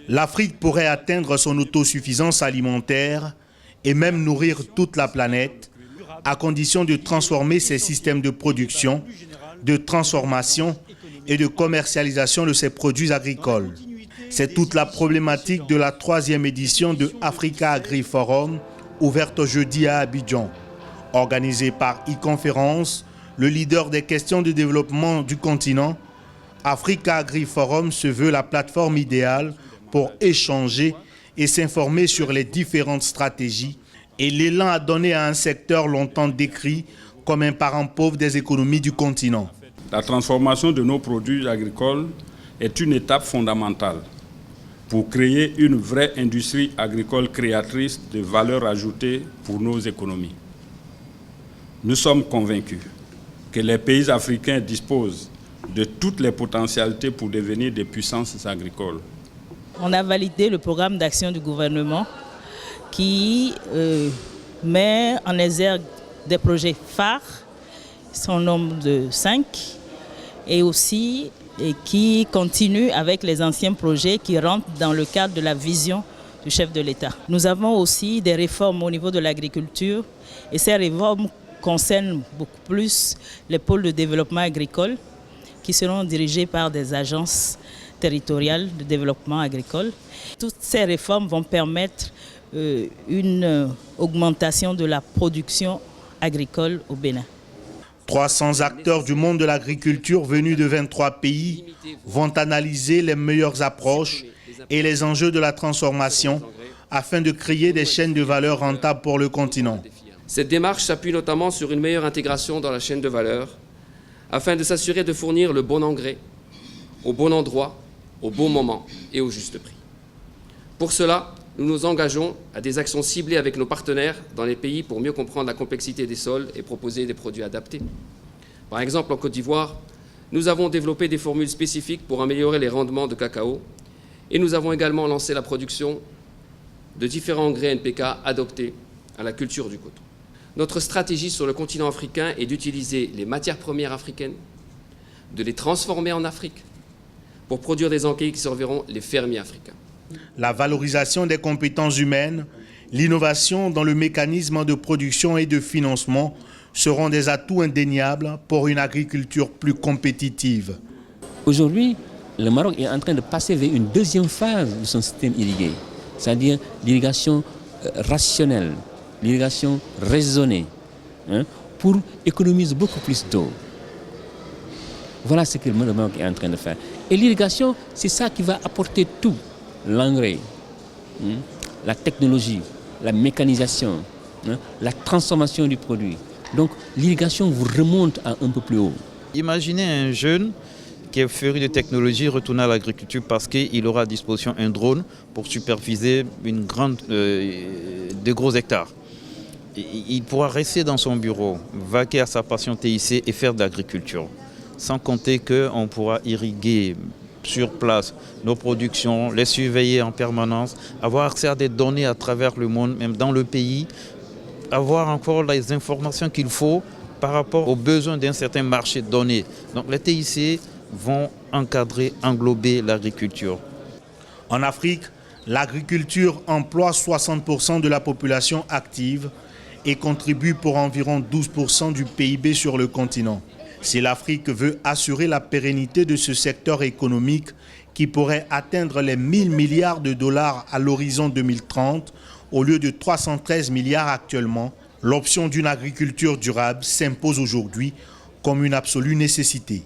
L'Afrique pourrait atteindre son autosuffisance alimentaire et même nourrir toute la planète, à condition de transformer ses systèmes de production, de transformation et de commercialisation de ses produits agricoles. C'est toute la problématique de la 3e édition de Africa Agri Forum, ouverte jeudi à Abidjan. Organisée par e-conférence, le leader des questions de développement du continent, Africa Agri Forum se veut la plateforme idéale pour échanger et s'informer sur les différentes stratégies et l'élan à donner à un secteur longtemps décrit comme un parent pauvre des économies du continent. La transformation de nos produits agricoles est une étape fondamentale pour créer une vraie industrie agricole créatrice de valeur ajoutée pour nos économies. Nous sommes convaincus que les pays africains disposent de toutes les potentialités pour devenir des puissances agricoles. On a validé le programme d'action du gouvernement qui met en exergue des projets phares, son nombre de 5, et aussi qui continue avec les anciens projets qui rentrent dans le cadre de la vision du chef de l'État. Nous avons aussi des réformes au niveau de l'agriculture et ces réformes concernent beaucoup plus les pôles de développement agricole qui seront dirigés par des agences territoriales de développement agricole. Toutes ces réformes vont permettre une augmentation de la production agricole au Bénin. 300 acteurs du monde de l'agriculture venus de 23 pays vont analyser les meilleures approches et les enjeux de la transformation afin de créer des chaînes de valeur rentables pour le continent. Cette démarche s'appuie notamment sur une meilleure intégration dans la chaîne de valeur afin de s'assurer de fournir le bon engrais au bon endroit, au bon moment et au juste prix. Pour cela, nous nous engageons à des actions ciblées avec nos partenaires dans les pays pour mieux comprendre la complexité des sols et proposer des produits adaptés. Par exemple, en Côte d'Ivoire, nous avons développé des formules spécifiques pour améliorer les rendements de cacao et nous avons également lancé la production de différents engrais NPK adaptés à la culture du coton. Notre stratégie sur le continent africain est d'utiliser les matières premières africaines, de les transformer en Afrique pour produire des engrais qui serviront les fermiers africains. La valorisation des compétences humaines, l'innovation dans le mécanisme de production et de financement seront des atouts indéniables pour une agriculture plus compétitive. Aujourd'hui, le Maroc est en train de passer vers une deuxième phase de son système irrigué, c'est-à-dire l'irrigation rationnelle, l'irrigation raisonnée, pour économiser beaucoup plus d'eau. Voilà ce que le Maroc est en train de faire. Et l'irrigation, c'est ça qui va apporter tout. L'engrais, la technologie, la mécanisation, la transformation du produit. Donc l'irrigation vous remonte à un peu plus haut. Imaginez un jeune qui est féru de technologie retourner à l'agriculture parce qu'il aura à disposition un drone pour superviser de gros hectares. Il pourra rester dans son bureau, vaquer à sa passion TIC et faire de l'agriculture. Sans compter qu'on pourra irriguer sur place nos productions, les surveiller en permanence, avoir accès à des données à travers le monde, même dans le pays, avoir encore les informations qu'il faut par rapport aux besoins d'un certain marché donné. Donc les TIC vont encadrer, englober l'agriculture. En Afrique, l'agriculture emploie 60% de la population active et contribue pour environ 12% du PIB sur le continent. Si l'Afrique veut assurer la pérennité de ce secteur économique qui pourrait atteindre les 1000 milliards de dollars à l'horizon 2030 au lieu de 313 milliards actuellement, l'option d'une agriculture durable s'impose aujourd'hui comme une absolue nécessité.